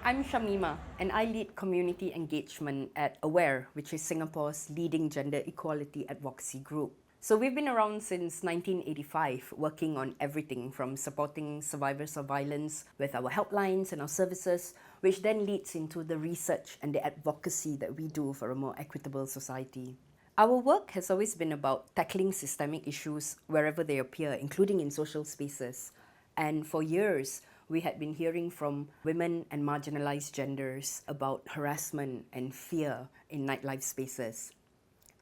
I'm Shamima, and I lead community engagement at AWARE, which is Singapore's leading gender equality advocacy group. So we've been around since 1985, working on everything from supporting survivors of violence with our helplines and our services, which then leads into the research and the advocacy that we do for a more equitable society. Our work has always been about tackling systemic issues wherever they appear, including in social spaces. And for years, we had been hearing from women and marginalized genders about harassment and fear in nightlife spaces.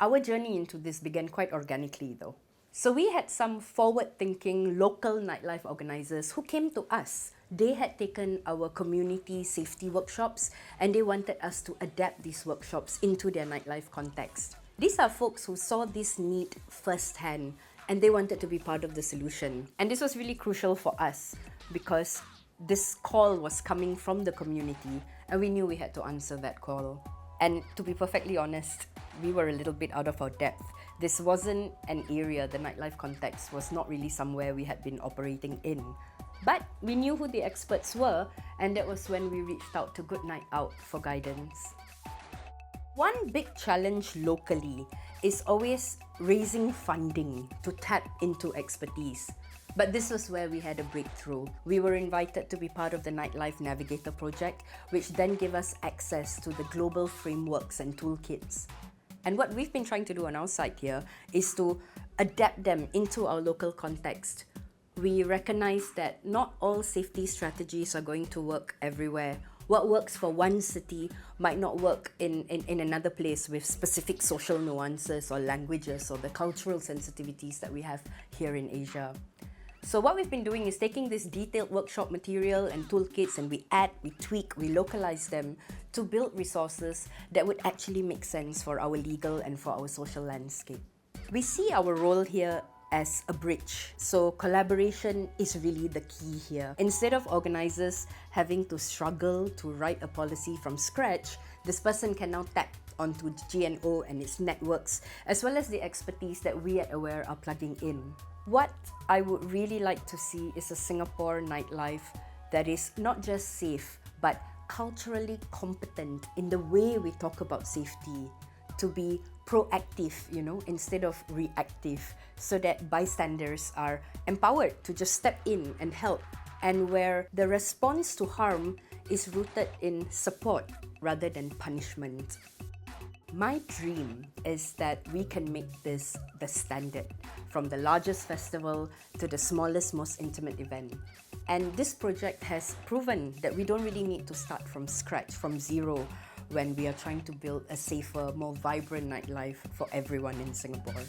Our journey into this began quite organically, though. So we had some forward-thinking local nightlife organizers who came to us. They had taken our community safety workshops and they wanted us to adapt these workshops into their nightlife context. These are folks who saw this need firsthand and they wanted to be part of the solution. And this was really crucial for us because this call was coming from the community and we knew we had to answer that call. And to be perfectly honest, we were a little bit out of our depth. This wasn't an area, the nightlife context was not really somewhere we had been operating in. But we knew who the experts were, and that was when we reached out to Good Night Out for guidance. One big challenge locally is always raising funding to tap into expertise. But this was where we had a breakthrough. We were invited to be part of the Nightlife Navigator project, which then gave us access to the global frameworks and toolkits. And what we've been trying to do on our side here is to adapt them into our local context. We recognize that not all safety strategies are going to work everywhere. What works for one city might not work in another place with specific social nuances or languages or the cultural sensitivities that we have here in Asia. So what we've been doing is taking this detailed workshop material and toolkits and we add, we tweak, we localize them to build resources that would actually make sense for our legal and for our social landscape. We see our role here as a bridge. So collaboration is really the key here. Instead of organizers having to struggle to write a policy from scratch, this person can now tap onto GNO and its networks, as well as the expertise that we at AWARE are plugging in. What I would really like to see is a Singapore nightlife that is not just safe, but culturally competent in the way we talk about safety, to be proactive, instead of reactive, so that bystanders are empowered to just step in and help, and where the response to harm is rooted in support rather than punishment. My dream is that we can make this the standard, from the largest festival to the smallest, most intimate event. And this project has proven that we don't really need to start from scratch, from zero, when we are trying to build a safer, more vibrant nightlife for everyone in Singapore.